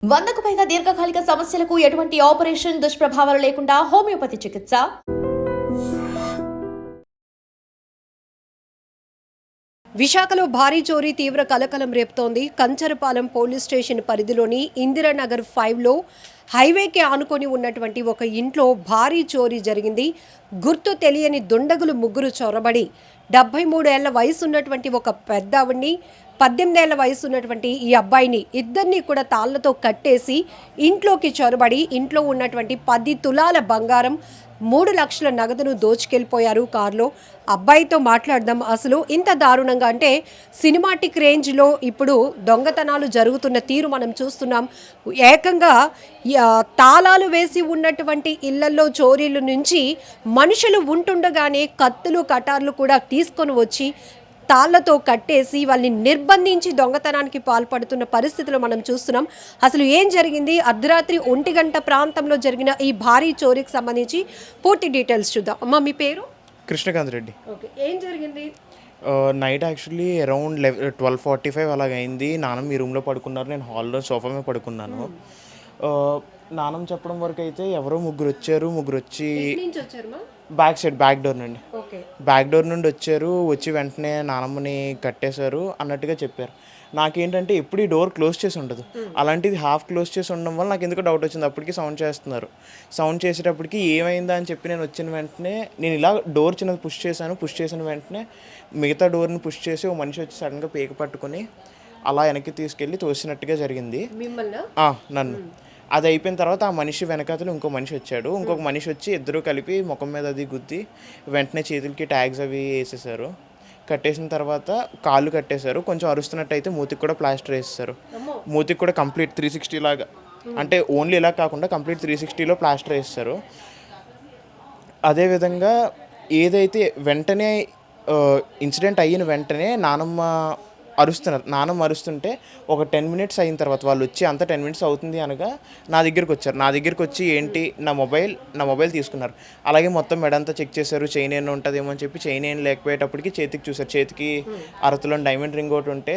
100కు పైగా దీర్ఘకాలిక సమస్యలకు ఎటువంటి ఆపరేషన్ దుష్ప్రభావాలు లేకుండా హోమియోపతి చికిత్స. విశాఖలో భారీ చోరీ తీవ్ర కలకలం రేపుతోంది. కంచరపాలెం పోలీస్ స్టేషన్ పరిధిలోని ఇందిరానగర్ 5లో హైవేకి ఆనుకొని ఉన్నటువంటి ఒక ఇంట్లో భారీ చోరీ జరిగింది. గుర్తు తెలియని దుండగులు ముగ్గురు చొరబడి 73 ఏళ్ల వయసు ఉన్నటువంటి ఒక పెద్ద ఆవిడ్ని, 18 ఏళ్ల వయసు ఉన్నటువంటి ఈ అబ్బాయిని ఇద్దరిని కూడా తాళ్లతో కట్టేసి ఇంట్లోకి చొరబడి ఇంట్లో ఉన్నటువంటి 10 తులాల బంగారం, 3 లక్షల నగదును దోచుకెళ్ళిపోయారు కారులో. అబ్బాయితో మాట్లాడదాం. అసలు ఇంత దారుణంగా అంటే సినిమాటిక్ రేంజ్లో ఇప్పుడు దొంగతనాలు జరుగుతున్న తీరు మనం చూస్తున్నాం. ఏకంగా తాళాలు వేసి ఉన్నటువంటి ఇళ్లలో చోరీల నుంచి మనుషులు ఉంటుండగానే కత్తులు కటార్లు కూడా తీసుకొని వచ్చి తాళ్లతో కట్టేసి వాళ్ళని నిర్బంధించి దొంగతనానికి పాల్పడుతున్న పరిస్థితులు మనం చూస్తున్నాం. అసలు ఏం జరిగింది, అర్ధరాత్రి 1 గంట ప్రాంతంలో జరిగిన ఈ భారీ చోరీకి సంబంధించి పూర్తి డీటెయిల్స్ చూద్దాం. అమ్మ, మీ పేరు? కృష్ణకాంత్ రెడ్డి. ఓకే, ఏం జరిగింది? Night actually around 12:45 అలాగైంది. నాన్నమ్మ ఈ రూమ్లో పడుకున్నారు, నేను హాల్లో సోఫా మీద పడుకున్నాను. నాన్నమ్మ చెప్పడం వరకు అయితే ఎవరో ముగ్గురు వచ్చి బ్యాక్ డోర్ నుండి వచ్చి వెంటనే నానమ్మని కట్టేశారు అన్నట్టుగా చెప్పారు. నాకేంటంటే ఎప్పుడు ఈ డోర్ క్లోజ్ చేసి ఉండదు, అలాంటిది హాఫ్ క్లోజ్ చేసి ఉండడం వల్ల నాకు ఎందుకు డౌట్ వచ్చింది. అప్పటికి సౌండ్ చేసేటప్పటికి ఏమైందా అని చెప్పి నేను వచ్చిన వెంటనే నేను ఇలా డోర్ చిన్నది పుష్ చేసిన వెంటనే మిగతా డోర్ని పుష్ చేసి ఓ మనిషి వచ్చి సడన్గా పేక పట్టుకొని అలా వెనక్కి తీసుకెళ్ళి తోసినట్టుగా జరిగింది నన్ను. అది అయిపోయిన తర్వాత ఆ మనిషి వెనకాతలు ఇంకో మనిషి వచ్చాడు. ఇంకొక మనిషి వచ్చి ఇద్దరు కలిపి ముఖం మీద అది గుద్ది వెంటనే చేతులకి ట్యాగ్స్ అవి వేసేసారు. కట్టేసిన తర్వాత కాళ్ళు కట్టేశారు. కొంచెం అరుస్తున్నట్టు అయితే మూతికి కూడా ప్లాస్టర్ వేసేసారు. మూతికి కూడా కంప్లీట్ 360 లాగా, అంటే ఓన్లీ ఇలా కాకుండా కంప్లీట్ 360లో ప్లాస్టర్ వేసేసారు. అదేవిధంగా ఏదైతే వెంటనే ఇన్సిడెంట్ అయిన వెంటనే నానమ్మ అరుస్తుంటే ఒక 10 మినిట్స్ అయిన తర్వాత వాళ్ళు వచ్చి అంతా 10 మినిట్స్ అవుతుంది అనగా నా దగ్గరికి వచ్చి ఏంటి నా మొబైల్ తీసుకున్నారు. అలాగే మొత్తం మెడంతా చెక్ చేశారు, చైన్ ఏమైనా ఉంటుందేమో అని చెప్పి చైన్ ఏం లేకపోయేటప్పటికి చేతికి చూసారు. చేతికి అరతులో డైమండ్ రింగ్ ఒకటి ఉంటే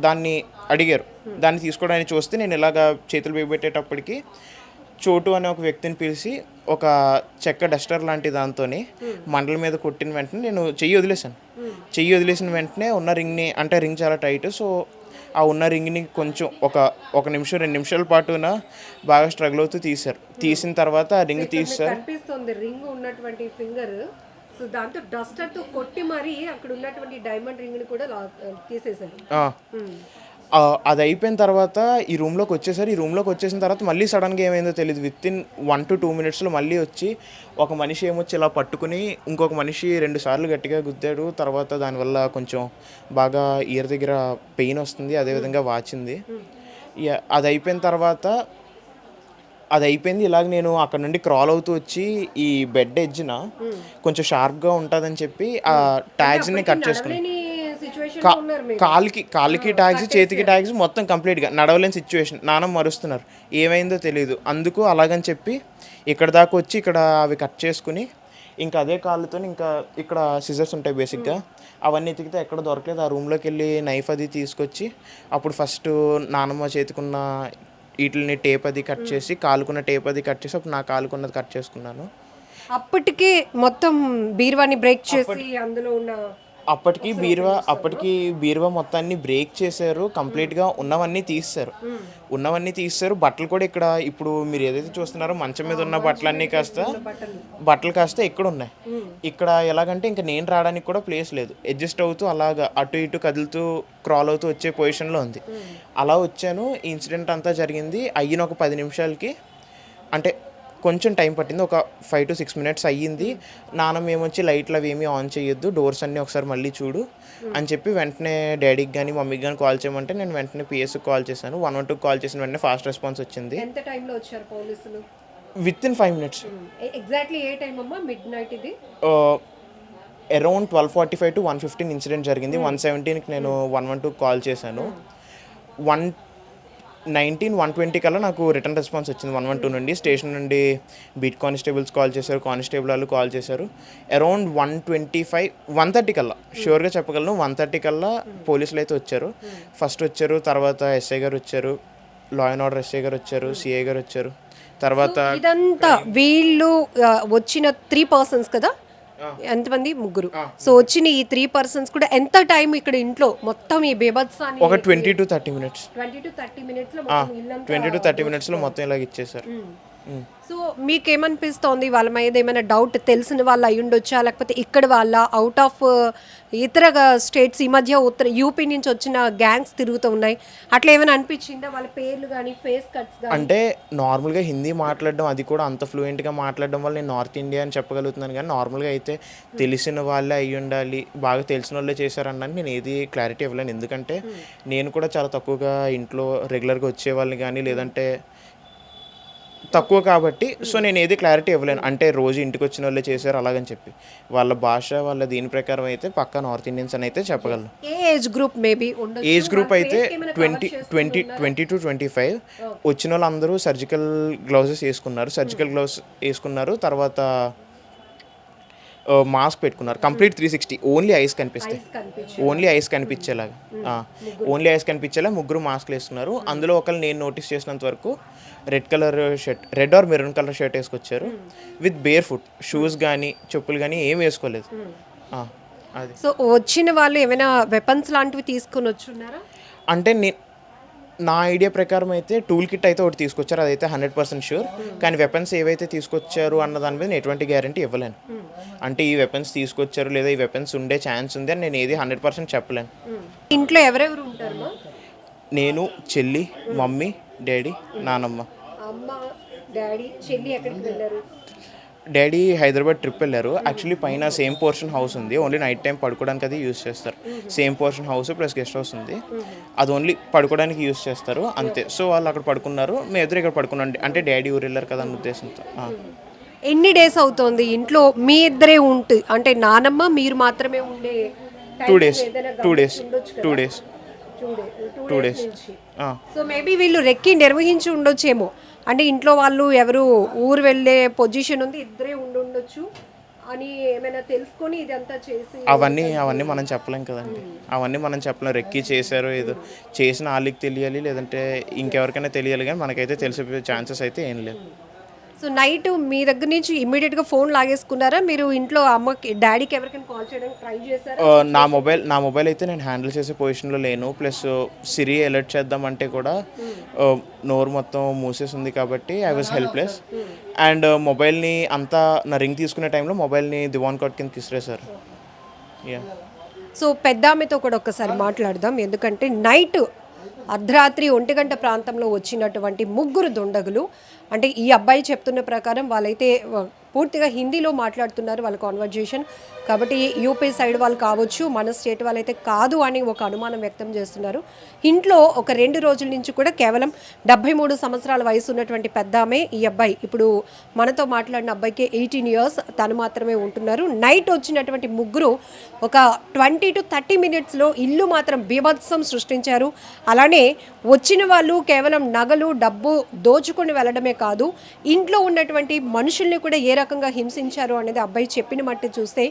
దాన్ని అడిగారు. దాన్ని తీసుకోవడానికి చూస్తే నేను ఇలాగా చేతులు బిగబెట్టేటప్పటికి చోటు అనే ఒక వ్యక్తిని పిలిచి ఒక చెక్క డస్టర్ లాంటి దాంతో మండల మీద కొట్టిన వెంటనే నేను చెయ్యి వదిలేసిన వెంటనే ఉన్న రింగ్ని, అంటే రింగ్ చాలా టైట్, సో ఆ ఉన్న రింగ్ని కొంచెం ఒక నిమిషం 2 నిమిషాల పాటున బాగా స్ట్రగుల్ అవుతూ తీసిన తర్వాత ఆ రింగ్ తీశారు. రింగ్ ఉన్నటువంటి ఫింగర్, సో దాంతో డస్టర్తో కొట్టి మరి అక్కడ ఉన్నటువంటి డైమండ్ రింగ్ని కూడా తీసేశారు. అది అయిపోయిన తర్వాత ఈ రూమ్లోకి వచ్చేసిన తర్వాత మళ్ళీ సడన్గా ఏమైందో తెలియదు. వితిన్ 1 to 2 మినిట్స్లో మళ్ళీ వచ్చి ఒక మనిషి ఏమొచ్చి ఇలా పట్టుకుని ఇంకొక మనిషి 2 సార్లు గట్టిగా గుద్దాడు. తర్వాత దానివల్ల కొంచెం బాగా ఇయర్ దగ్గర పెయిన్ వస్తుంది, అదేవిధంగా వాచింది. అది అయిపోయింది. ఇలాగ నేను అక్కడ నుండి క్రాల్ అవుతూ వచ్చి ఈ బెడ్ ఎడ్జ్న కొంచెం షార్ప్గా ఉంటుందని చెప్పి ఆ ట్యాగ్స్ని కట్ చేసుకున్నాను. కాలికి ట్యాగ్స్, చేతికి ట్యాగ్స్, మొత్తం కంప్లీట్గా నడవలేని సిచ్యువేషన్. నాన్నమ్మ మరుస్తున్నారు, ఏమైందో తెలియదు. అందుకు అలాగని చెప్పి ఇక్కడ దాకా వచ్చి ఇక్కడ అవి కట్ చేసుకుని ఇంకా అదే కాళ్ళతో ఇంకా ఇక్కడ సిజర్స్ ఉంటాయి బేసిక్గా, అవన్నీ ఎతికితే ఎక్కడ దొరకలేదు. ఆ రూమ్లోకి వెళ్ళి నైఫ్ అది తీసుకొచ్చి అప్పుడు ఫస్ట్ నాన్నమ్మ చేతికున్న వీటిని టేప్ అది కట్ చేసి, కాలుకున్న టేప్ అది కట్ చేసి అప్పుడు నా కాలుకున్నది కట్ చేసుకున్నాను. అప్పటికే మొత్తం బీరువాని బ్రేక్ చేసి అందులో ఉన్న అప్పటికి బీరువా మొత్తాన్ని బ్రేక్ చేశారు. కంప్లీట్గా ఉన్నవన్నీ తీస్తారు. బట్టలు కూడా ఇక్కడ ఇప్పుడు మీరు ఏదైతే చూస్తున్నారో మంచం మీద ఉన్న బట్టలు కాస్త ఇక్కడ ఉన్నాయి. ఇక్కడ ఎలాగంటే ఇంకా నేను రావడానికి కూడా ప్లేస్ లేదు, అడ్జస్ట్ అవుతూ అలాగా అటు ఇటు కదులుతూ క్రాల్ అవుతూ వచ్చే పొజిషన్లో ఉంది. అలా వచ్చాను. ఈ ఇన్సిడెంట్ అంతా జరిగింది అయిన ఒక 10 నిమిషాలకి, అంటే కొంచెం టైం పట్టింది, ఒక 5 to 6 మినిట్స్ అయ్యింది. నాన్నమ్మ ఏమొచ్చి లైట్లు అవి ఏమీ ఆన్ చేయొద్దు, డోర్స్ అన్నీ ఒకసారి మళ్ళీ చూడు అని చెప్పి వెంటనే డాడీకి కానీ మమ్మీకి కానీ కాల్ చేయమంటే నేను వెంటనే పిఎస్కి కాల్ చేశాను. 112 కాల్ చేసిన వెంటనే ఫాస్ట్ రెస్పాన్స్ వచ్చింది. ఎంత టైంలో వచ్చారు పోలీసులు? Within 5 minutes. ఎగ్జాక్ట్లీ ఏ టైం అమ్మా? మిడ్ నైట్ ఇది అరౌండ్ 12:45 to 1:15 ఇన్సిడెంట్ జరిగింది. 117కి నేను 112 కాల్ చేశాను. 120 కల్లా నాకు రిటర్న్ రెస్పాన్స్ వచ్చింది 112 నుండి. స్టేషన్ నుండి బీట్ కానిస్టేబుల్స్ కాల్ చేశారు, కానిస్టేబుల్ వాళ్ళు కాల్ చేశారు. అరౌండ్ 130 కల్లా షూర్గా చెప్పగలను, 130 కల్లా పోలీసులు అయితే వచ్చారు. ఫస్ట్ వచ్చారు, తర్వాత ఎస్ఐ గారు వచ్చారు, లా అండ్ ఆర్డర్ ఎస్ఐ గారు వచ్చారు, సిఐ గారు వచ్చారు. తర్వాత ఇదంతా వీళ్ళు వచ్చిన 3 పర్సన్స్ కదా, ఎంతమంది? ముగ్గురు. సో వచ్చిన ఈ 3 పర్సన్స్ కూడా ఎంత టైం ఇక్కడ ఇంట్లో మొత్తం ఈ బీభత్సాన్ని ఒక 20 to 30 minutes 20 to 30 minutes లో మొత్తం ఇల్లంతా 20 to 30 minutes లో మొత్తం ఇలాగ ఇచ్చేసారు. సో మీకేమనిపిస్తోంది? వాళ్ళ మీద ఏమైనా డౌట్ తెలిసిన వాళ్ళు అయి ఉండొచ్చా, లేకపోతే ఇక్కడ వాళ్ళ అవుట్ ఆఫ్ ఇతర స్టేట్స్, ఈ మధ్య ఉత్తర యూపీ నుంచి వచ్చిన గ్యాంగ్స్ తిరుగుతూ ఉన్నాయి, అట్లా ఏమైనా అనిపించిందా? వాళ్ళ పేర్లు కానీ ఫేస్ కట్స్ కానీ? అంటే నార్మల్గా హిందీ మాట్లాడడం, అది కూడా అంత ఫ్లూయెంట్గా మాట్లాడడం వల్ల నేను నార్త్ ఇండియా అని చెప్పగలుగుతున్నాను. కానీ నార్మల్గా అయితే తెలిసిన వాళ్ళే అయ్యి ఉండాలి, బాగా తెలిసిన వాళ్ళే చేశారన్నాను నేను ఏది క్లారిటీ ఇవ్వలేను. ఎందుకంటే నేను కూడా చాలా తక్కువగా ఇంట్లో రెగ్యులర్గా వచ్చేవాళ్ళని కానీ లేదంటే తక్కువ కాబట్టి సో నేను ఏది క్లారిటీ ఇవ్వలేను. అంటే రోజు ఇంటికి వచ్చిన వాళ్ళే చేశారు అలాగని చెప్పి. వాళ్ళ భాష వాళ్ళ దీని ప్రకారం అయితే పక్కా నార్త్ ఇండియన్స్ అని అయితే చెప్పగలను. ఏ ఏజ్ గ్రూప్ మేబీ ఉండొచ్చు? ఏజ్ గ్రూప్ అయితే 20 to 25. వచ్చిన వాళ్ళందరూ సర్జికల్ గ్లౌజెస్ వేసుకున్నారు, తర్వాత మాస్క్ పెట్టుకున్నారు. కంప్లీట్ 360, ఓన్లీ ఐస్ కనిపిస్తాయి, ఓన్లీ ఐస్ కనిపించేలా ముగ్గురు మాస్క్లు వేసుకున్నారు. అందులో ఒకళ్ళు నేను నోటీస్ చేసినంత వరకు red or maroon colour shirt వేసుకొచ్చారు విత్ బేర్ ఫుట్, షూస్ కానీ చెప్పులు కానీ ఏం వేసుకోలేదు. అది సో వచ్చిన వాళ్ళు ఏమైనా వెపన్స్ లాంటివి తీసుకొని వచ్చున్నారా? అంటే నా ఐడియా ప్రకారం అయితే టూల్ కిట్ అయితే ఒకటి తీసుకొచ్చారు, అదైతే 100% షూర్. కానీ వెపన్స్ ఏవైతే తీసుకొచ్చారు అన్న దాని మీద నేను ఎటువంటి గ్యారంటీ ఇవ్వలేను. అంటే ఈ వెపన్స్ తీసుకొచ్చారు లేదా ఈ వెపన్స్ ఉండే ఛాన్స్ ఉంది అని నేను ఏది 100% చెప్పలేను. ఇంట్లో ఎవరెవరు ఉంటారు? నేను, చెల్లి, మమ్మీ, డాడీ, నానమ్మ. అమ్మ, డాడీ, చెల్లి ఎక్కడికి వెళ్ళారు? డాడీ హైదరాబాద్ ట్రిప్ వెళ్ళారు. యాక్చువల్లీ పైన సేమ్ పోర్షన్ హౌస్ ఉంది, ఓన్లీ నైట్ టైం పడుకోవడానికి అది యూస్ చేస్తారు. Same portion house plus guest house ఉంది, అది ఓన్లీ పడుకోవడానికి యూస్ చేస్తారు అంతే. సో వాళ్ళు అక్కడ పడుకున్నారు, మేము ఎదురు ఇక్కడ పడుకున్నాం. అంటే డాడీ ఊరు వెళ్ళారు కదా అన్న ఉద్దేశంతో. ఎన్ని డేస్ అవుతోంది ఇంట్లో మీ ఇద్దరే ఉంటే? అంటే నానమ్మ మీరు మాత్రమే ఉండే? 2 days. సో మేబీ వీళ్ళు రెక్కి నిర్వహించి ఉండొచ్చేమో. అంటే ఇంట్లో వాళ్ళు ఎవరు ఊరు వెళ్ళే పొజిషన్ ఉంది, ఇద్దరే ఉండొచ్చు అని ఏమైనా తెలుసుకొని ఇదంతా చేసి అవన్నీ మనం చెప్పలేం కదండి. అవన్నీ మనం చెప్పలేం. రెక్కి చేశారు, ఏదో చేసిన వాళ్ళకి తెలియాలి, లేదంటే ఇంకెవరికైనా తెలియాలి, కానీ మనకైతే తెలిసే ఛాన్సెస్ అయితే ఏం లేవు. సో నైట్ మీ దగ్గర నుంచి ఇమ్మీడియట్గా ఫోన్ లాగేసుకున్నారా మీరు? ఇంట్లో అమ్మకి డాడీకి ఎవరికైనా కాల్ చేయడానికి ట్రై చేశారా? నా మొబైల్ అయితే నేను హ్యాండిల్ చేసే పొజిషన్లో లేను. ప్లస్ సిరి అలర్ట్ చేద్దామంటే కూడా నోరు మొత్తం మూసేసింది కాబట్టి ఐ వాజ్ హెల్ప్లెస్. అండ్ మొబైల్ని అంతా నా రింగ్ తీసుకునే టైంలో మొబైల్ని దివాన్ కాట్ కింద తీసుకురేశారు. సో పెద్ద ఆమెతో కూడా ఒక్కసారి మాట్లాడదాం. ఎందుకంటే నైట్ అర్ధరాత్రి 1 గంట ప్రాంతంలో వచ్చినటువంటి ముగ్గురు దుండగులు, అంటే ఈ అబ్బాయి చెప్తున్న ప్రకారం వాళ్ళైతే పూర్తిగా హిందీలో మాట్లాడుతున్నారు వాళ్ళ కాన్వర్జేషన్ కాబట్టి యూపీ సైడ్ వాళ్ళు కావచ్చు, మన స్టేట్ వాళ్ళైతే కాదు అని ఒక అనుమానం వ్యక్తం చేస్తున్నారు. ఇంట్లో ఒక 2 రోజుల నుంచి కూడా కేవలం 73 సంవత్సరాల వయసు ఉన్నటువంటి పెద్ద ఆమె, ఈ అబ్బాయి ఇప్పుడు మనతో మాట్లాడిన అబ్బాయికి 18 years, తను మాత్రమే ఉంటున్నారు. నైట్ వచ్చినటువంటి ముగ్గురు ఒక 20 to 30 minutesలో ఇల్లు మాత్రం బీభత్సం సృష్టించారు. అలానే వచ్చిన వాళ్ళు కేవలం నగలు డబ్బు దోచుకొని వెళ్ళడమే కాదు, ఇంట్లో ఉన్నటువంటి మనుషుల్ని కూడా ఏ రకంగా హింసించారు అనేది అబ్బాయి చెప్పిన మట్టి చూస్తే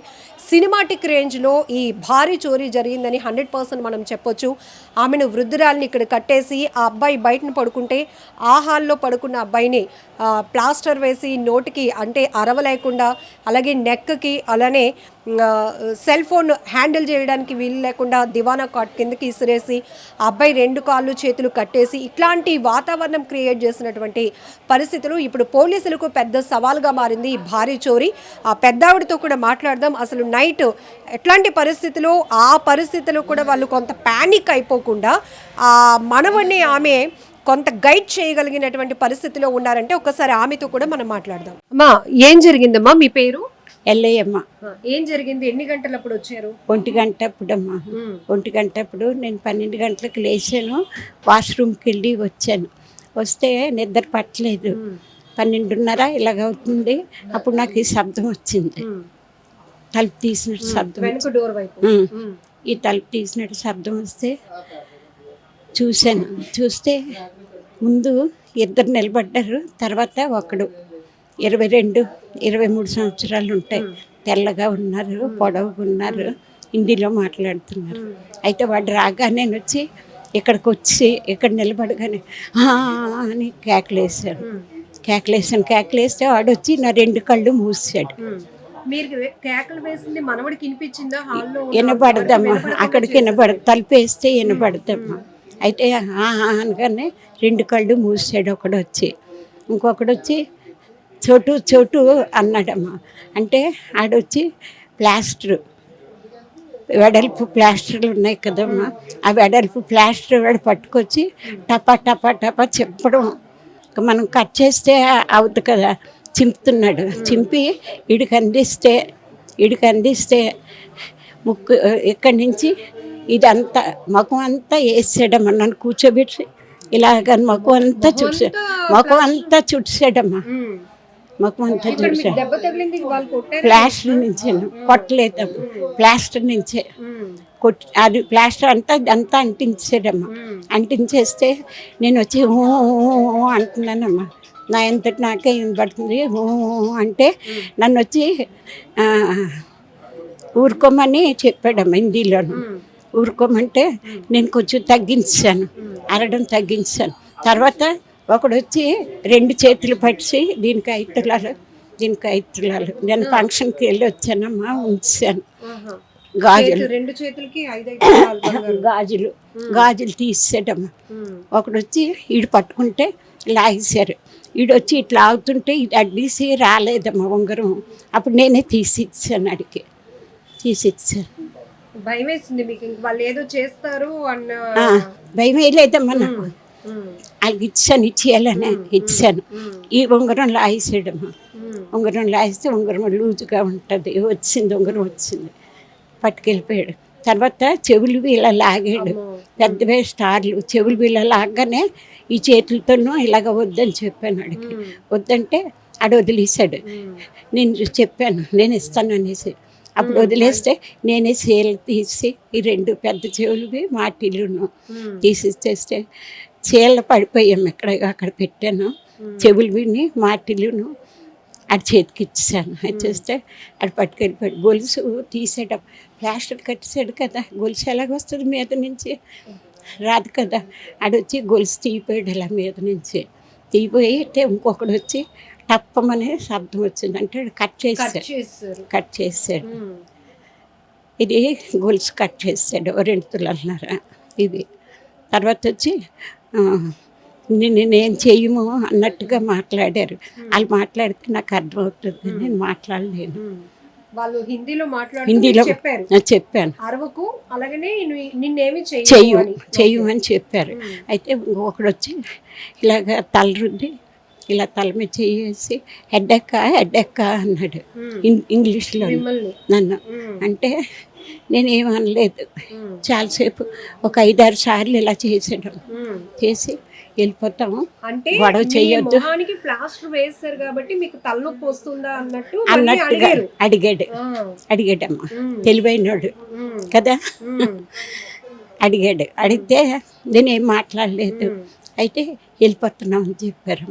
సినిమాటిక్ రేంజ్లో ఈ భారీ చోరీ జరిగిందని 100% మనం చెప్పొచ్చు. ఆమెను వృద్ధురాలిని ఇక్కడ కట్టేసి ఆ అబ్బాయి బయటను పడుకుంటే ఆ హాల్లో పడుకున్న అబ్బాయిని ప్లాస్టర్ వేసి నోటికి అంటే అరవలేకుండా, అలాగే నెక్కి, అలానే సెల్ ఫోన్ హ్యాండిల్ చేయడానికి వీలు లేకుండా దివానా కాట్ కిందకి ఇసిరేసి ఆ అబ్బాయి 2 కాళ్ళు చేతులు కట్టేసి ఇట్లాంటి వాతావరణం క్రియేట్ చేసినటువంటి పరిస్థితులు ఇప్పుడు పోలీసులకు పెద్ద సవాల్గా మారింది ఈ భారీ చోరీ. ఆ పెద్దావిడితో కూడా మాట్లాడదాం. అసలు నైట్ ఎట్లాంటి పరిస్థితులు, ఆ పరిస్థితులు కూడా వాళ్ళు కొంత ప్యానిక్ అయిపోకుండా ఆ మనవడిని ఆమె కొంత గైడ్ చేయగలిగినటువంటి పరిస్థితిలో ఉన్నారంటే ఒకసారి ఆమెతో కూడా మనం మాట్లాడదాం. అమ్మా, ఏం జరిగిందమ్మా? మీ పేరు? ఎల్లయ్యమ్మ. ఏం జరిగింది? ఎన్ని గంటలప్పుడు వచ్చారు? 1 గంట అప్పుడమ్మా. 1 గంట అప్పుడు నేను 12 గంటలకు లేచాను, వాష్రూమ్కి వెళ్ళి వచ్చాను. వస్తే నిద్ర పట్టలేదు, 12:30 ఇలాగ అవుతుంది. అప్పుడు నాకు ఈ శబ్దం వచ్చింది, తలుపు తీసినట్టు శబ్దం. ఈ తలుపు తీసినట్టు శబ్దం వస్తే చూశాను. చూస్తే ముందు 2 నిలబడ్డారు, తర్వాత ఒకడు 22, 23 సంవత్సరాలు ఉంటాయి, తెల్లగా ఉన్నారు, పొడవుగా ఉన్నారు, హిందీలో మాట్లాడుతున్నారు. అయితే వాడు రాగానే వచ్చి ఇక్కడికి వచ్చి ఇక్కడ నిలబడగానే "ఆ" అని కేకలేశాడు. కేకలేస్తే వాడొచ్చి నా 2 కళ్ళు మూసాడు. మీరు కేకలు వేసింది మనవడికి వినిపించిందా హాల్లో? వినబడదమ్మా, అక్కడికి తలుపేస్తే వినబడదమ్మా. అయితే అనగానే 2 కళ్ళు మూసాడు. ఒకడొచ్చి ఇంకొకడొచ్చి చోటు చోటు అన్నాడమ్మా. అంటే ఆడొచ్చి ప్లాస్టర్, వెడల్పు ప్లాస్టర్లు ఉన్నాయి కదమ్మా, ఆ వెడల్పు ప్లాస్టర్ వాడు పట్టుకొచ్చి టపా టపా టపా చెప్పడం. మనం కట్ చేస్తే అవుతుంది కదా, చింపుతున్నాడు. చింపి వీడికి అందిస్తే ముక్కు ఇక్కడి నుంచి ఇదంతా ముఖం అంతా వేసాడమ్మా. నన్ను కూర్చోబెట్టి ఇలాగ ముఖం అంతా చుట్టాడమ్మా. ముఖం అంతా చుట్టాడు. దెబ్బ తగిలింది, వాళ్ళు కొట్టారు. ప్లాస్టర్ నుంచి కొట్టలేదమ్మా, ప్లాస్టర్ నుంచే అది ప్లాస్టర్ అంతా అంటించాడమ్మా. అంటించేస్తే నేను వచ్చి "ఊ" అంటున్నానమ్మా. నా ఎంతటి నాకే వినపడుతుంది. "ఊ" అంటే నన్ను వచ్చి ఊరుకోమని చెప్పాడమ్మా హిందీలోను. ఊరుకోమంటే నేను కొంచెం అరడం తగ్గించాను. తర్వాత ఒకడు వచ్చి 2 చేతులు పట్టి దీనికి 5 తులాలు, నేను ఫంక్షన్కి వెళ్ళి వచ్చానమ్మా, ఉంచాను. గాజులు 2 చేతులకి 5 గాజులు తీసాడమ్మా. ఒకడు వచ్చి ఈడు పట్టుకుంటే లాగేశారు. ఈడొచ్చి ఇట్లా ఆగుతుంటే ఇది అడ్డీసి రాలేదమ్మా ఉంగరం. అప్పుడు నేనే తీసిచ్చాను, అడిగి తీసిచ్చాను. భయం వేసింది మీకు, వాళ్ళు ఏదో చేస్తారు అన్న భయం వేయలేదమ్మా నాకు. వాళ్ళకి ఇచ్చేయాలని ఇచ్చాను. ఈ ఉంగరం లాగేసాడమ్మా. ఉంగరం లాగిస్తే ఉంగరం లూజుగా ఉంటుంది. ఉంగరం వచ్చింది, పట్టుకెళ్ళిపోయాడు. తర్వాత చెవులు ఇలా లాగాడు, పెద్దవే స్టార్లు. చెవులు ఇలా లాగానే ఈ చేతులతోనూ ఇలాగ వద్దని చెప్పాను. అడిగి వద్దంటే ఆడ వదిలేశాడు. నేను చెప్పాను నేను ఇస్తాను అనేసి. అప్పుడు వదిలేస్తే నేనే చీరలు తీసి ఈ 2 పెద్ద చెవులువి మాటిల్లును తీసిచ్చేస్తే చీరలు పడిపోయాము. అక్కడ పెట్టాను చెవులు విని మాటిల్లును. అది చేతికి ఇచ్చాను. ఇచ్చేస్తే అది పట్టుకెళ్ళిపోయాడు. గొలుసు తీసాడు, ప్లాస్టర్ కట్టేసాడు కదా, గొలుసు ఎలాగొస్తుంది మీద నుంచి, రాదు కదా. ఆడొచ్చి గొలుసు తీయిపోయాడు ఇలా మీద నుంచి. తీయిపోయి ఇంకొకడు వచ్చి టప్పమనే శబ్దం వచ్చింది. అంటే కట్ చేసాడు. ఇది గొలుసు కట్ చేసాడు. 2 తులాలన్నర ఇది. తర్వాత వచ్చి నేను చెయ్యము అన్నట్టుగా మాట్లాడారు. వాళ్ళు మాట్లాడితే నాకు అర్థమవుతుంది, నేను మాట్లాడలేను. వాళ్ళు హిందీలో చెప్పాను. అరవకు, అలాగనే నిన్నేమి చెయ్యు అని చెప్పారు. అయితే ఒకడు వచ్చి ఇలాగ తల రుద్ది ఇలా తల మీద చేసి హెడ్డెక్క అన్నాడు ఇంగ్లీష్లో నన్ను. అంటే నేనేమనలేదు. చాలాసేపు ఒక 5-6 సార్లు ఇలా చేసాడు. చేసి వెళ్ళిపోతాము, అంటే గొడవ చెయ్యొద్దు ప్లాస్టర్ వేస్తారు కాబట్టి మీకు తలనొప్పి వస్తుందా అన్నట్టుగా అడిగాడమ్మా. తెలివైనోడు కదా. అడిగితే నేనేం మాట్లాడలేదు. అయితే వెళ్ళిపోతున్నాం అని చెప్పారు.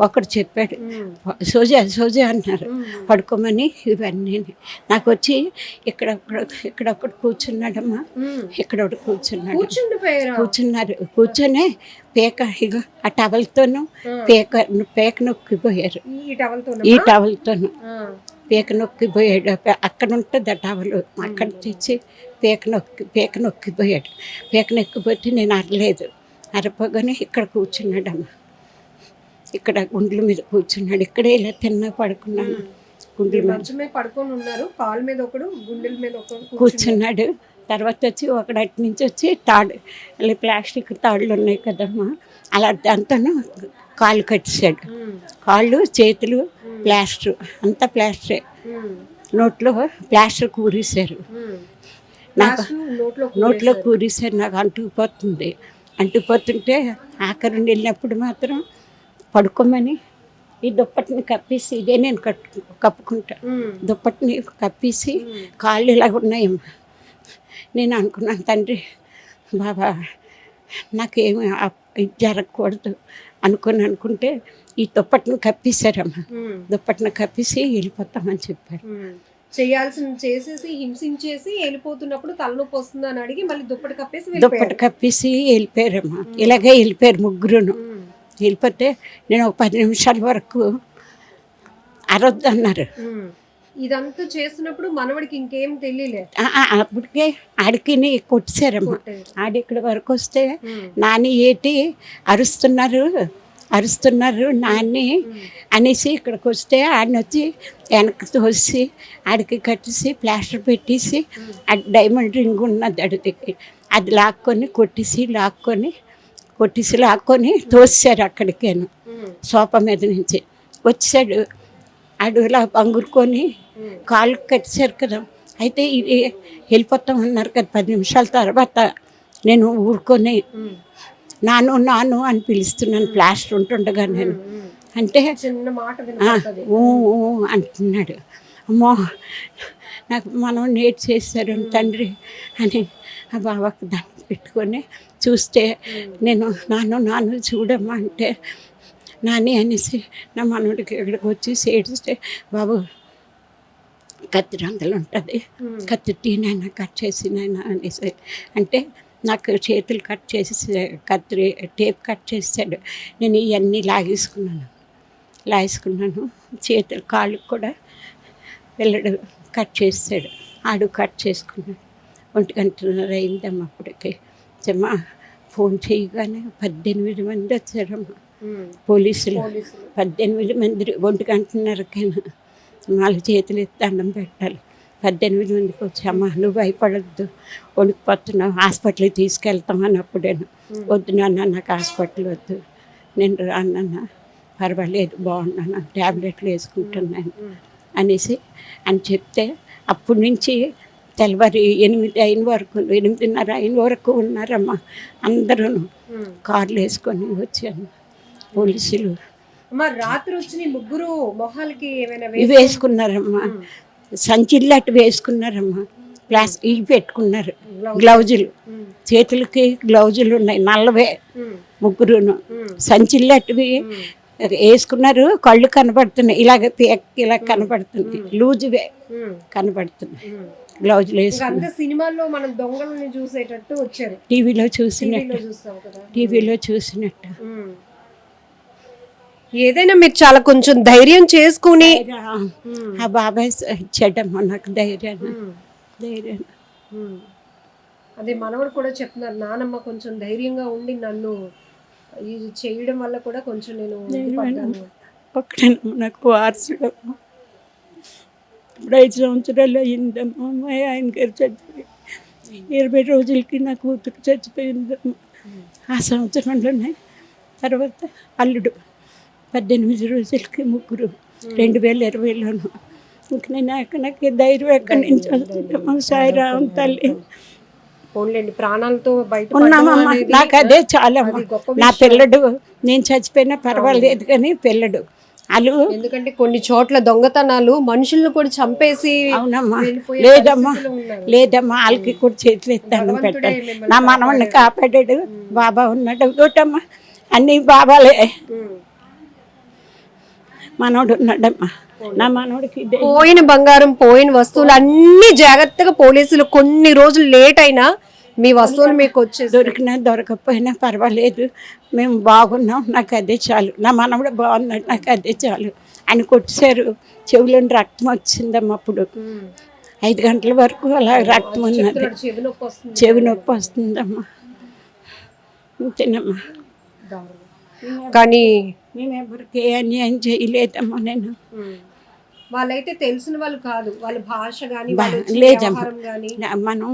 ఒకడు చెప్పాడు సోజా అన్నారు, పడుకోమని. ఇవన్నీ నాకు వచ్చి ఇక్కడొకడు కూర్చున్నాడమ్మా, ఇక్కడొకడు కూర్చున్నారు. కూర్చొని ఇగో ఆ టవల్తోనూ పేక నొక్కిపోయారు. ఈ టవల్తోనూ పేక నొక్కిపోయాడు. అక్కడ ఉంటుంది ఆ టవలు, అక్కడ తెచ్చి పేక నొక్కిపోయాడు. పేక నొక్కిపోతే నేను అరలేదు. అరపగానే ఇక్కడ కూర్చున్నాడమ్మా, ఇక్కడ గుండెల మీద కూర్చున్నాడు. ఇక్కడే ఇలా పడుకున్నాను. గుండెల మీద పడుకొని ఉన్నారు, కాళ్ళ మీద ఒకడు, గుండెల మీద ఒకడు కూర్చున్నాడు. తర్వాత వచ్చి ఒకడు అటు నుంచి వచ్చి తాడు, అలా ప్లాస్టిక్ తాళ్ళు ఉన్నాయి కదమ్మా, అలా దాంతో కాళ్ళు కట్టేశాడు. కాళ్ళు చేతులు ప్లాస్టర్, అంతా ప్లాస్టరే. నోట్లో ప్లాస్టర్ కూరేశారు. నాకు నోట్లో కూరేశారు. నాకు అంటుకుపోతుంటే ఆఖరి వెళ్ళినప్పుడు మాత్రం పడుకోమని ఈ దుప్పటిని కప్పేసి, ఇదే నేను కప్పుకుంటా, దుప్పటిని కప్పేసి కాళ్ళు ఇలాగ ఉన్నాయమ్మా. నేను అనుకున్నాను, తండ్రి బాబా నాకేమి జరగకూడదు అనుకుంటే ఈ దుప్పటిని కప్పేశారమ్మా. దుప్పటిని కప్పేసి వెళ్ళిపోతామని చెప్పారు. చేయాల్సిన చేసేసి హింసించేసి వెళ్ళిపోతున్నప్పుడు తలనొప్పి వస్తుంది అని అడిగి మళ్ళీ దుప్పటి కప్పేసి దుప్పటి కప్పేసి వెళ్ళిపోయారమ్మా. ఇలాగే వెళ్ళిపోయారు ముగ్గురును. వెళ్ళిపోతే నేను ఒక 10 నిమిషాల వరకు అరవద్దు అన్నారు. ఇదంతా చేస్తున్నప్పుడు మనవడికి ఇంకేం తెలియలే. అప్పటికే ఆడికి కొట్టేశారమ్మా. ఆడి ఇక్కడ వరకు వస్తే నాని ఏటి అరుస్తున్నారు నాన్ని అనేసి ఇక్కడికి వస్తే ఆడిని వచ్చి వెనక్కి తోసి ఆడికి కట్టేసి ప్లాస్టర్ పెట్టేసి ఆ డైమండ్ రింగ్ ఉన్నది అడికి అది లాక్కొని తోసారు అక్కడికేను. సోఫా మీద నుంచి వచ్చాడు. ఆడు ఇలా పంగురుకొని కాళ్ళు కట్టేశారు కదా. అయితే ఇది వెళ్ళిపోతాం అన్నారు కదా. 10 నిమిషాల తర్వాత నేను ఊరుకొని నాను అని పిలుస్తున్నాను ప్లాస్టర్ ఉంటుండగా. నేను అంటే చిన్న మాట అంటున్నాడు. అమ్మో నాకు మనం నేట్ చేశారు తండ్రి అని ఆ బాబాకి దాన్ని పెట్టుకొని చూస్తే నేను నాను చూడమ్మా అంటే నాని అనేసి నా మనవడికి ఇక్కడికి వచ్చి ఏడిస్తే బాబు కత్తి రంగులు ఉంటుంది, కత్తి తీనైనా కట్ చేసినైనా అనేసి అంటే నాకు చేతులు కట్ చేసి కత్తి టేప్ కట్ చేసాడు. నేను ఇవన్నీ లాగేసుకున్నాను. చేతులు కాళ్ళు కూడా వెళ్ళడు కట్ చేసాడు. ఆడు కట్ చేసుకున్నాడు. 1:30 అయిందమ్మా. అప్పటికి అమ్మా ఫోన్ చేయగానే 18 మంది వచ్చారమ్మా పోలీసులు. 18 మంది 1:30కైనా 4 చేతులు ఎత్తి దండం పెట్టాలి. 18 మందికి వచ్చామ్మా. నువ్వు భయపడద్దు, వణికిపోతున్నావు, హాస్పిటల్కి తీసుకెళ్తాం అన్నప్పుడేను వద్దు నాన్న నాకు హాస్పిటల్ వద్దు, నేను రానన్నా పర్వాలేదు బాగున్నాను, ట్యాబ్లెట్లు వేసుకుంటున్నాను అనేసి అని చెప్తే అప్పటి నుంచి తెల్లవారి 8:30 అయిన వరకు ఉన్నారమ్మా. అందరూ కార్లు వేసుకొని వచ్చాను పోలీసులు. రాత్రి వచ్చిన ముగ్గురు మొహాలకి ఏమైనా వేసుకున్నారమ్మా. సంచిల్లట్టు వేసుకున్నారమ్మా. ఇవి పెట్టుకున్నారు గ్లౌజులు, చేతులకి గ్లౌజులు ఉన్నాయి నల్లవే ముగ్గురును. సంచిల్లట్టువి వేసుకున్నారు. కళ్ళు కనపడుతున్నాయి, ఇలా కనపడుతుంది, లూజువే కనపడుతున్నాయి గ్లౌజులు వేసుకున్నారు. సినిమాల్లో మనం దొంగలని చూసేటట్టు వచ్చారు. టీవీలో చూసినట్టు ఏదైనా మీరు చాలా కొంచెం ధైర్యం చేసుకుని ఆ బాబాయ్ ఇచ్చాడమ్మా నాకు ధైర్యాన్ని. అదే మనవడు కూడా చెప్తున్నారు, నానమ్మ కొంచెం ధైర్యంగా ఉండి నన్ను ఇది చేయడం వల్ల కూడా కొంచెం నేను ఒక్కడేనమ్మా నాకు వారసుడమ్మా. ఇప్పుడు 5 సంవత్సరాలు అయ్యిందమ్మా. మా ఆయన గారు చచ్చిపోయి 20 రోజులకి నా కూతురు చచ్చిపోయిందమ్మా. ఆ సంవత్సరంలోనే తర్వాత అల్లుడు 18 రోజులకి ముగ్గురు 2020లోను. ఇంక నాకు ధైర్యం ఎక్కడి నుంచి వస్తుందమ్మా. సాయిరామ్ తల్లి ప్రాణాలతో బయట ఉన్నామమ్మా. నాకు అదే చాలమ్మా. నా పిల్లడు నేను చచ్చిపోయినా పర్వాలేదు కానీ పిల్లడు వాళ్ళు. ఎందుకంటే కొన్ని చోట్ల దొంగతనాలు మనుషులను కూడా చంపేసి. అవునమ్మా. లేదమ్మా వాళ్ళకి కూడా చేతులు ఎత్తాను పెట్టాలి. నా మనవడిని కాపాడాడు బాబా ఉన్నాడు. ఒకటమ్మా అన్ని బాబాలే. మనోడు ఉన్నాడమ్మా. నా మనోడికి పోయిన బంగారం పోయిన వస్తువులు అన్ని జాగ్రత్తగా పోలీసులు కొన్ని రోజులు లేట్ అయినా మీ వస్తువులు మీకు వచ్చే దొరికినా దొరకకపోయినా పర్వాలేదు, మేము బాగున్నాం, నాకు అదే చాలు. నా మనవడు బాగున్నాడు, నాకు అదే చాలు. ఆయన కొట్టేశారు, చెవులో రక్తం వచ్చిందమ్మా. అప్పుడు 5 గంటల వరకు అలా రక్తం ఉన్నది. చెవి నొప్పి వస్తుందమ్మా. అంతేనమ్మా. కానీ మేమెవరికి అన్యాయం చేయలేదమ్మా. నేను వాళ్ళైతే తెలిసిన వాళ్ళు కాదు, వాళ్ళ భాష కానీ లేదమ్మా. మనం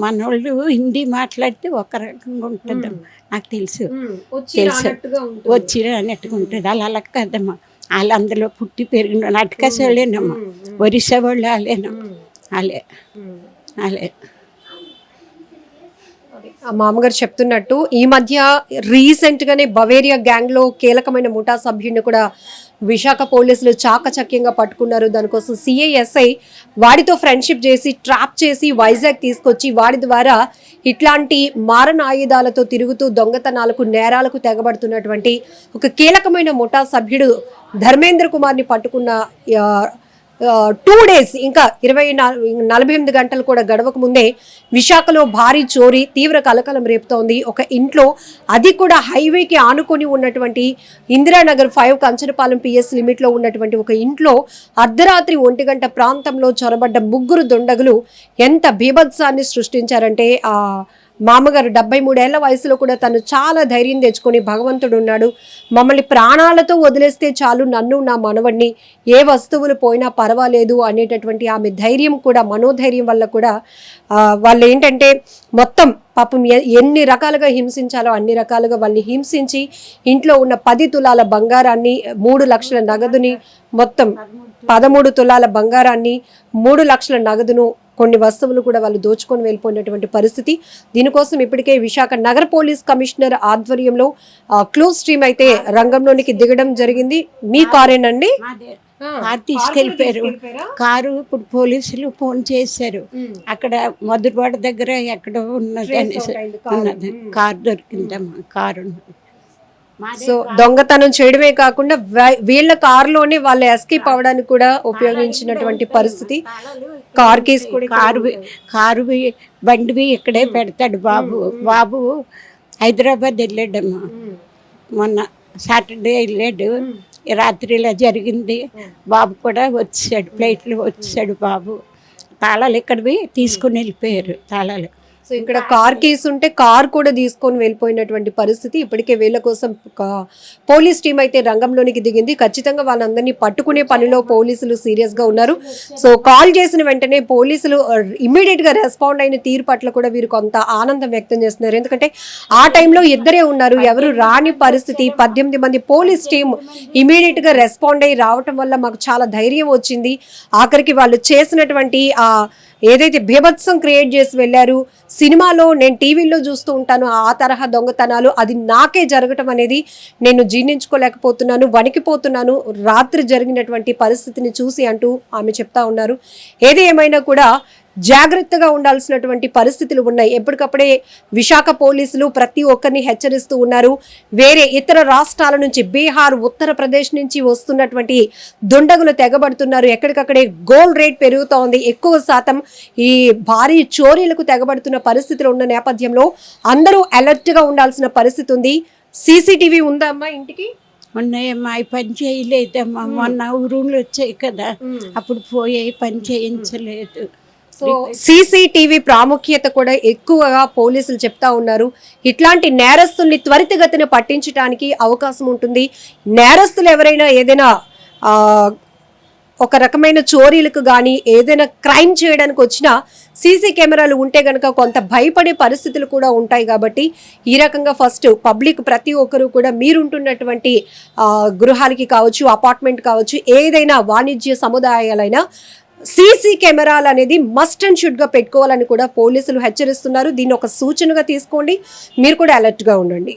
మనోళ్ళు హిందీ మాట్లాడితే ఒక రకంగా ఉంటుందమ్మా. నాకు తెలుసు వచ్చిన అన్నట్టుగా ఉంటుంది. అలా కదమ్మా. వాళ్ళు అందులో పుట్టి పెరిగిన అటుకసేలేనమ్మా. ఒరిస్సా వాళ్ళు వాళ్ళే. మామగారు చెప్తున్నట్టు ఈ మధ్య రీసెంట్ గానే బవేరియా గ్యాంగ్ లో కీలకమైన ముఠా సభ్యుడిని కూడా విశాఖ పోలీసులు చాకచక్యంగా పట్టుకున్నారు. దానికోసం సిఐఎస్ఐ వాడితో ఫ్రెండ్షిప్ చేసి ట్రాప్ చేసి వైజాగ్ తీసుకొచ్చి వాడి ద్వారా ఇట్లాంటి మారణ ఆయుధాలతో తిరుగుతూ దొంగతనాలకు నేరాలకు తెగబడుతున్నటువంటి ఒక కీలకమైన ముఠా సభ్యుడు ధర్మేంద్ర కుమార్ని పట్టుకున్న 2 days ఇంకా 48 గంటలు కూడా గడవక ముందే విశాఖలో భారీ చోరీ తీవ్ర కలకలం రేపుతోంది. ఒక ఇంట్లో, అది కూడా హైవేకి ఆనుకొని ఉన్నటువంటి ఇందిరానగర్ 5 కంచరపాలెం పిఎస్ లిమిట్లో ఉన్నటువంటి ఒక ఇంట్లో అర్ధరాత్రి 1 గంట ప్రాంతంలో చొరబడ్డ 3 దుండగులు ఎంత బీభత్సాన్ని సృష్టించారంటే మామగారు 73 ఏళ్ల వయసులో కూడా తను చాలా ధైర్యం తెచ్చుకొని భగవంతుడు ఉన్నాడు, మమ్మల్ని ప్రాణాలతో వదిలేస్తే చాలు, నన్ను నా మనవడిని ఏ వస్తువులు పోయినా పర్వాలేదు అనేటటువంటి ఆమె ధైర్యం కూడా, మనోధైర్యం వల్ల కూడా వాళ్ళు ఏంటంటే మొత్తం పాపం ఎన్ని రకాలుగా హింసించాలో అన్ని రకాలుగా వాళ్ళని హింసించి ఇంట్లో ఉన్న 10 తులాల బంగారాన్ని, 3 లక్షల నగదుని, మొత్తం 13 తులాల బంగారాన్ని, 3 లక్షల నగదును, కొన్ని వస్తువులు కూడా వాళ్ళు దోచుకొని వెళ్ళిపోయినటువంటి పరిస్థితి. దీనికోసం ఇప్పటికే విశాఖ నగర పోలీస్ కమిషనర్ ఆధ్వర్యంలో క్లోజ్ టీమ్ అయితే రంగంలోనికి దిగడం జరిగింది. మీ కారేనండి? కారు తీసుకెళ్ళిపోయారు. కారు ఇప్పుడు పోలీసులు ఫోన్ చేశారు, అక్కడ మధురవాడ దగ్గర ఎక్కడో ఉన్నది అనేసి ఉన్నది, కారు దొరికిందమ్మా. కారు సో దొంగతనం చేయడమే కాకుండా వీళ్ళ కారులోనే వాళ్ళు ఎస్కేప్ అవడానికి కూడా ఉపయోగించినటువంటి పరిస్థితి. కార్ కేసు కారు బండివి ఇక్కడే పెడతాడు బాబు హైదరాబాద్ వెళ్ళాడమ్మా. మొన్న సాటర్డే వెళ్ళాడు, రాత్రి ఇలా జరిగింది. బాబు కూడా వచ్చాడు, ఫ్లైట్లో వచ్చాడు బాబు. తాళాలు ఇక్కడవి తీసుకుని వెళ్ళిపోయారు తాళాలు. సో ఇక్కడ కార్ కేసు ఉంటే కార్ కూడా తీసుకొని వెళ్ళిపోయినటువంటి పరిస్థితి. ఇప్పటికే వీళ్ళ కోసం పోలీస్ టీం అయితే రంగంలోనికి దిగింది. ఖచ్చితంగా వాళ్ళందరినీ పట్టుకునే పనిలో పోలీసులు సీరియస్గా ఉన్నారు. సో కాల్ చేసిన వెంటనే పోలీసులు ఇమ్మీడియట్గా రెస్పాండ్ అయిన తీరు పట్ల కూడా వీరు కొంత ఆనందం వ్యక్తం చేస్తున్నారు. ఎందుకంటే ఆ టైంలో ఇద్దరే ఉన్నారు, ఎవరు రాని పరిస్థితి. 18 మంది పోలీస్ టీం ఇమ్మీడియట్గా రెస్పాండ్ అయ్యి రావటం వల్ల మాకు చాలా ధైర్యం వచ్చింది. ఆఖరికి వాళ్ళు చేసినటువంటి ఏదైతే బీభత్సం క్రియేట్ చేసి వెళ్ళారు, సినిమాలో నేను టీవీలో చూస్తూ ఉంటాను ఆ తరహా దొంగతనాలు, అది నాకే జరగటం అనేది నేను జీర్ణించుకోలేకపోతున్నాను, వణికిపోతున్నాను రాత్రి జరిగినటువంటి పరిస్థితిని చూసి అంటూ ఆమె చెప్తా ఉన్నారు. ఏది ఏమైనా కూడా జాగ్రత్తగా ఉండాల్సినటువంటి పరిస్థితులు ఉన్నాయి. ఎప్పటికప్పుడే విశాఖ పోలీసులు ప్రతి ఒక్కరిని హెచ్చరిస్తూ ఉన్నారు. వేరే ఇతర రాష్ట్రాల నుంచి, బీహార్, ఉత్తరప్రదేశ్ నుంచి వస్తున్నటువంటి దుండగులు తెగబడుతున్నారు. ఎక్కడికక్కడే గోల్డ్ రేట్ పెరుగుతోంది. ఎక్కువ శాతం ఈ భారీ చోరీలకు తెగబడుతున్న పరిస్థితులు ఉన్న నేపథ్యంలో అందరూ అలర్ట్గా ఉండాల్సిన పరిస్థితి ఉంది. సీసీటీవీ ఉందా అమ్మా ఇంటికి? ఉన్నాయమ్మా, అవి పని చేయలేదమ్మా. మొన్న ఊరులు వచ్చాయి కదా, అప్పుడు పోయాయి, పని చేయించలేదు. సో సీసీటీవీ ప్రాముఖ్యత కూడా ఎక్కువగా పోలీసులు చెప్తా ఉన్నారు. ఇట్లాంటి నేరస్తుల్ని త్వరితగతిన పట్టించడానికి అవకాశం ఉంటుంది. నేరస్తులు ఎవరైనా ఏదైనా ఒక రకమైన చోరీలకు కానీ ఏదైనా క్రైమ్ చేయడానికి వచ్చినా సీసీ కెమెరాలు ఉంటే కనుక కొంత భయపడే పరిస్థితులు కూడా ఉంటాయి. కాబట్టి ఈ రకంగా ఫస్ట్ పబ్లిక్ ప్రతి ఒక్కరూ కూడా మీరుంటున్నటువంటి గృహాలకి కావచ్చు, అపార్ట్మెంట్ కావచ్చు, ఏదైనా వాణిజ్య సముదాయాలైనా సీసీ కెమెరాలు అనేది మస్ట్ అండ్ షుడ్ గా పెట్టుకోవాలని కూడా పోలీసులు హెచ్చరిస్తున్నారు. దీన్ని ఒక సూచనగా తీసుకోండి, మీరు కూడా అలర్ట్ గా ఉండండి.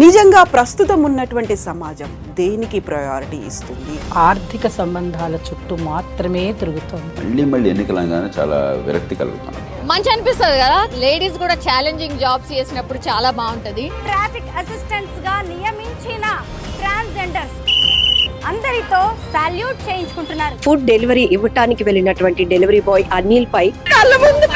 నిజంగా ప్రస్తుతం ఉన్నటువంటి సమాజం దేనికి ప్రయారిటీ ఇస్తుంది? ఆర్థిక సంబంధాల చుట్టూ మాత్రమే తిరుగుతుంది. మళ్ళీ ఎన్నికలంగానే చాలా విరక్తి కలుగుతాం. మంచి అనిపిస్తుంది కదా, లేడీస్ కూడా ఛాలెంజింగ్ జాబ్స్ చేసినప్పుడు చాలా బాగుంటది. ట్రాఫిక్ అసిస్టెంట్స్ గా నియమించిన ట్రాన్స్జెండర్స్ అందరితో సాల్యూట్ చేయించుకుంటున్నారు. ఫుడ్ డెలివరీ ఇవ్వటానికి వెళ్ళినటువంటి డెలివరీ బాయ్ అనిల్ పై కళ్ళ ముందు